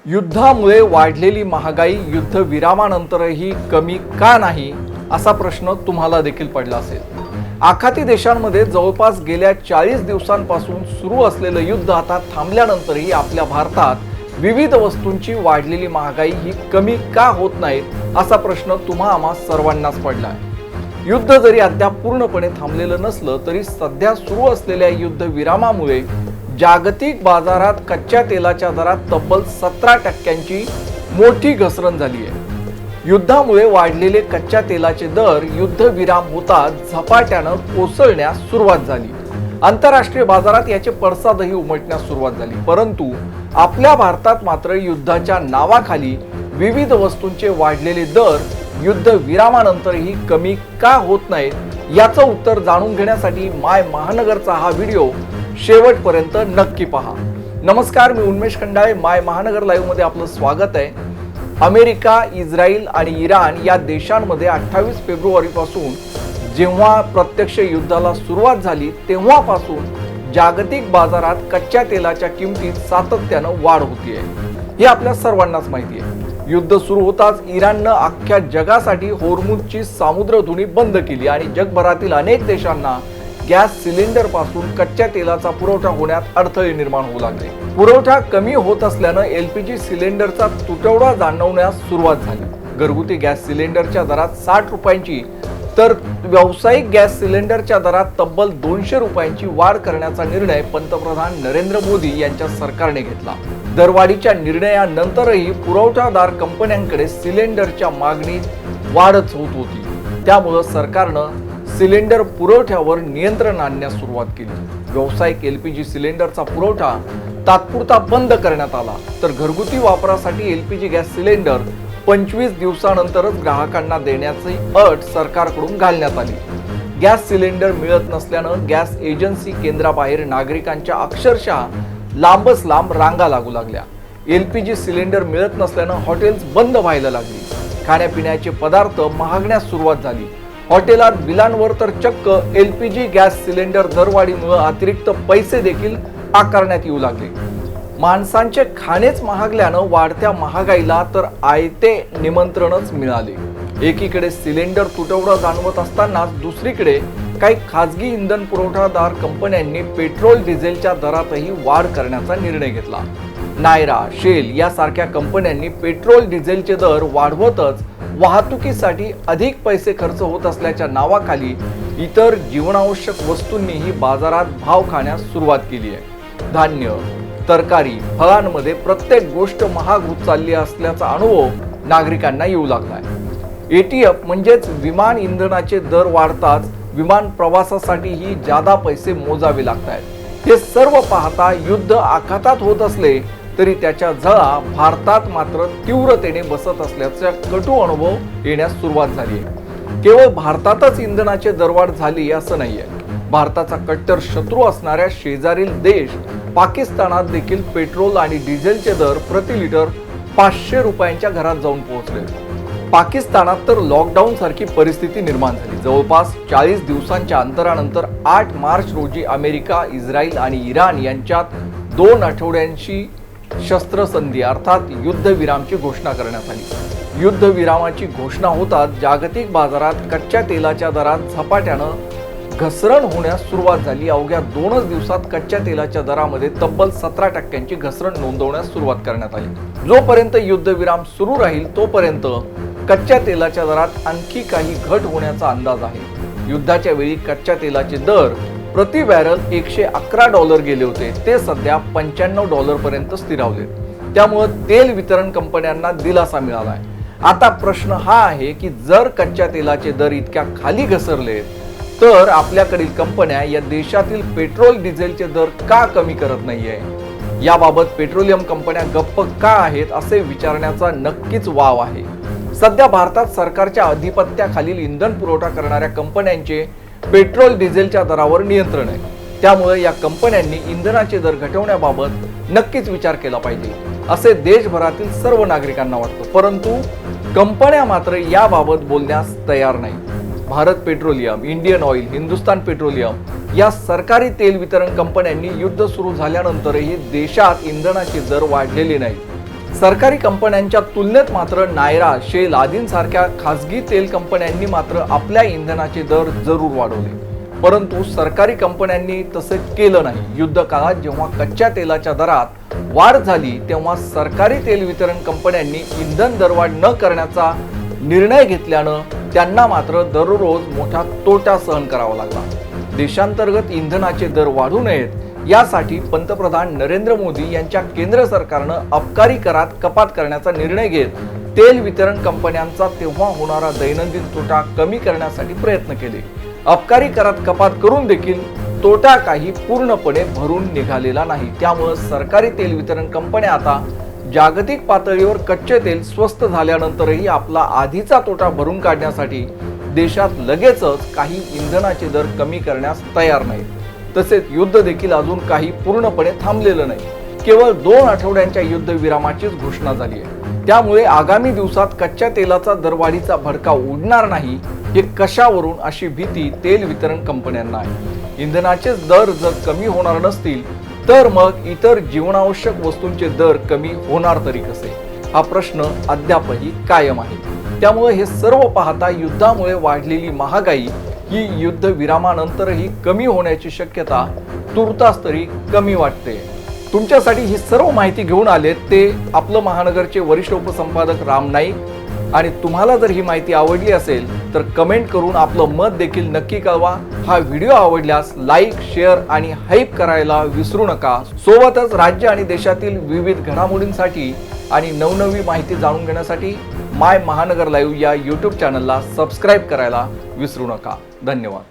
युद्धामुळे वाढलेली महागाई युद्धविरामानंतरही कमी का नाही असा प्रश्न तुम्हाला देखील पडला असेल। आखाती देशांमध्ये जवळपास गेल्या 40 दिवसांपासून सुरू असलेलं युद्ध आता थांबल्यानंतरही आपल्या भारतात विविध वस्तूंची वाढलेली महागाई ही कमी का होत नाही असा प्रश्न आम्हा सर्वांनाच पडला आहे। युद्ध जरी अद्याप पूर्णपणे थांबलेलं नसलं तरी सध्या सुरू असलेल्या युद्धविरामामुळे जागतिक बाजारात कच्च्या तेलाच्या दरात तब्बल 17% मोठी घसरण झाली आहे। युद्धामुळे वाढलेले कच्च्या तेलाचे दर युद्धविराम होताच झपाट्यानं कोसळण्यास सुरुवात झाली। आंतरराष्ट्रीय बाजारात याचे पडसादही उमटण्यास सुरुवात झाली। परंतु आपल्या भारतात मात्र युद्धाच्या नावाखाली विविध वस्तूंचे वाढलेले दर युद्धविरामानंतरही कमी का होत नाहीत याचं उत्तर जाणून घेण्यासाठी माय महानगरचा हा व्हिडिओ शेवटपर्यंत नक्की पहा। नमस्कार, मी उन्मेष खंडाळे, माय महानगर लाईव्ह मध्ये आपलं स्वागत आहे। अमेरिका, इस्रायल आणि इराण या देशांमध्ये 28 फेब्रुवारी पासून जेव्हा प्रत्यक्ष युद्धाला सुरुवात झाली तेव्हापासून जागतिक बाजारात कच्च्या तेलाच्या किमतीत सातत्यानं वाढ होतीये, हे आपल्या सर्वांनाच माहिती आहे। युद्ध सुरू होताच इराणनं अख्ख्या जगासाठी होर्मुझची सामुद्रधुनी बंद केली आणि जगभरातील अनेक देशांना गॅस सिलेंडर पासून कच्च्या तेलाचा पुरवठा होण्यात अडथळे निर्माण होऊ लागले। पुरवठा कमी होत असल्यानं LPG सिलेंडरचा तुटवडा जाणवण्यास सुरुवात झाली। घरगुती गॅस सिलेंडरच्या दरात 60 रुपयांची तर व्यावसायिक गॅस सिलेंडरच्या दरात तब्बल 200 रुपयांची वाढ करण्याचा निर्णय पंतप्रधान नरेंद्र मोदी यांच्या सरकारने घेतला। दरवाढीच्या निर्णयानंतरही पुरवठादार कंपन्यांकडे सिलेंडरच्या मागणीत वाढच होत होती। त्यामुळे सरकारनं सिलेंडर पुरवठ्यावर नियंत्रण आणण्यास सुरुवात केली। व्यावसायिक LPG सिलेंडरचा पुरवठा तात्पुरता बंद करण्यात आला, तर घरगुती वापरासाठी LPG गॅस सिलेंडर 25 दिवसानंतरच ग्राहकांना देण्याची अट सरकारकडून घालण्यात आली। गॅस सिलेंडर मिळत नसल्यानं गॅस एजन्सी केंद्राबाहेर नागरिकांच्या अक्षरशः लांबच लांब रांगा लागू लागल्या। LPG सिलेंडर मिळत नसल्यानं हॉटेल्स बंद व्हायला लागली। खाण्यापिण्याचे पदार्थ महागण्यास सुरुवात झाली। हॉटेलात बिलांवर तर चक्क LPG गॅस सिलेंडर दरवाढीमुळे अतिरिक्त पैसे देखील आकारण्यात येऊ लागले। माणसांचे खाणेच महागल्यानं वाढत्या महागाईला तर आयते निमंत्रणच मिळाले। एकीकडे सिलेंडर तुटवडा जाणवत असतानाच दुसरीकडे काही खासगी इंधन पुरवठादार कंपन्यांनी पेट्रोल डिझेलच्या दरातही वाढ करण्याचा निर्णय घेतला। नायरा, शेल यासारख्या कंपन्यांनी पेट्रोल डिझेलचे दर वाढवतच वाहतुकीसाठी अधिक पैसे खर्च होत असल्याच्या नावाखाली इतर जीवनावश्यक वस्तूंनीही बाजारात भाव खाण्यास सुरुवात केली आहे। धान्य, तरकारी, फळांमध्ये प्रत्येक गोष्ट महाग होत चालली असल्याचा अनुभव नागरिकांना येऊ लागलाय। ATF म्हणजेच विमान इंधनाचे दर वाढताच विमान प्रवासासाठीही जादा पैसे मोजावे लागतात। हे सर्व पाहता युद्ध आखातात होत असले तरी त्याच्या झळा भारतात मात्र तीव्रतेने बसत असल्याचा कटू अनुभव येण्यास सुरुवात झाली आहे। केवळ भारतातच इंधनाचे दरवाढ झाली असं नाहीये। भारताचा कट्टर शत्रू असणाऱ्या शेजारील देश पाकिस्तानात देखील पेट्रोल आणि डिझेलचे दर प्रति लिटर 500 रुपयांच्या घरात जाऊन पोहोचले। पाकिस्तानात तर लॉकडाऊन सारखी परिस्थिती निर्माण झाली। जवळपास 40 दिवसांच्या अंतरानंतर 8 मार्च रोजी अमेरिका, इस्रायल आणि इराण यांच्यात 2 आठवड्यांची शस्त्रसंधी अर्थात युद्धविरामची घोषणा करण्यात आली। युद्धविरामाची घोषणा होताच जागतिक बाजारात कच्च्या तेलाच्या दरात झपाट्यानं घसरण होण्यास सुरुवात झाली। अवघ्या 2च दिवसात कच्च्या तेलाच्या दरामध्ये तब्बल 17% घसरण नोंदवण्यास सुरुवात करण्यात आली। जोपर्यंत युद्धविराम सुरू राहील तोपर्यंत कच्च्या तेलाच्या दरात आणखी काही घट होण्याचा अंदाज आहे। युद्धाच्या वेळी कच्च्या तेलाचे दर प्रति बॅरल $111 गेले होते, ते सध्या $95 पर्यंत स्थिरावले। त्यामुळे तेल वितरण कंपन्यांना दिलासा मिळाला आहे। आता प्रश्न हा आहे की जर कच्च्या तेलाचे दर इतक्या खाली घसरले तर आपल्याकडील कंपन्या या देशातील पेट्रोल डिझेलचे दर का कमी करत नाहीये? याबाबत पेट्रोलियम कंपन्या गप्प का आहेत असे विचारण्याचा नक्कीच वाव आहे। सध्या भारतात सरकारच्या अधिपत्याखालील इंधन पुरवठा करणाऱ्या कंपन्यांचे पेट्रोल डिझेलच्या दरावर नियंत्रण आहे। त्यामुळे या कंपन्यांनी इंधनाचे दर घटवण्याबाबत नक्कीच विचार केला पाहिजे असे देशभरातील सर्व नागरिकांना वाटतं। परंतु कंपन्या मात्र याबाबत बोलण्यास तयार नाही। Bharat petroleum, Indian oil, Hindustan petroleum या सरकारी तेल वितरण कंपन्यांनी युद्ध सुरू झाल्यानंतरही देशात इंधनाचे दर वाढलेले नाही। सरकारी कंपन्यांच्या तुलनेत मात्र नायरा, शेल आदींसारख्या खासगी तेल कंपन्यांनी मात्र आपल्या इंधनाचे दर जरूर वाढवले, परंतु सरकारी कंपन्यांनी तसे केलं नाही। युद्ध काळात जेव्हा कच्च्या तेलाच्या दरात वाढ झाली तेव्हा सरकारी तेल वितरण कंपन्यांनी इंधन दरवाढ न करण्याचा निर्णय घेतल्यानं त्यांना मात्र दररोज मोठा तोटा सहन करावा लागला। देशांतर्गत इंधनाचे दर वाढू नयेत यासाठी पंतप्रधान नरेंद्र मोदी यांच्या केंद्र सरकारनं अबकारी करात कपात करण्याचा निर्णय घेत तेल वितरण कंपन्यांचा तेव्हा होणारा दैनंदिन तोटा कमी करण्यासाठी प्रयत्न केले। अबकारी करात कपात करून देखील तोटा काही पूर्णपणे भरून निघालेला नाही। त्यामुळे सरकारी तेल वितरण कंपन्या आता जागतिक पातळीवर कच्चे तेल स्वस्त झाल्यानंतरही आपला आधीचा तोटा भरून काढण्यासाठी देशात लगेचच काही इंधनाचे दर कमी करण्यास तयार नाहीत। तसेच युद्ध देखील अजून काही पूर्णपणे थांबलेलं नाही। केवळ 2 आठवड्यांच्या युद्ध विरामाचीच घोषणा झाली आहे। त्यामुळे आगामी दिवसात कच्च्या तेलाचा दरवाढीचा भडका उडणार नाही हे कशावरून अशी भीती तेल वितरण कंपन्यांना आहे। इंधनाचे दर जर कमी होणार नसतील तर मग इतर जीवनावश्यक वस्तूंचे दर कमी होणार तरी कसे, हा प्रश्न अद्यापही कायम आहे। त्यामुळे हे सर्व पाहता युद्धामुळे वाढलेली महागाई ही युद्ध विरामानंतरही कमी होण्याची शक्यता तुर्तास तरी कमी वाटते। तुमच्यासाठी ही सर्व माहिती घेऊन आले ते आपलं महानगरचे वरिष्ठ उपसंपादक राम नाईक। आणि तुम्हाला जर ही माहिती आवडली असेल तर कमेंट करून आपलं मत देखील नक्की कळवा। हा व्हिडिओ आवडल्यास लाईक, शेअर आणि हाईप करायला विसरू नका। सोबतच राज्य आणि देशातील विविध घडामोडींसाठी आणि नवनवी माहिती जाणून घेण्यासाठी माय महानगर लाईव्ह या YouTube चॅनलला सबस्क्राईब करायला विसरू नका। धन्यवाद।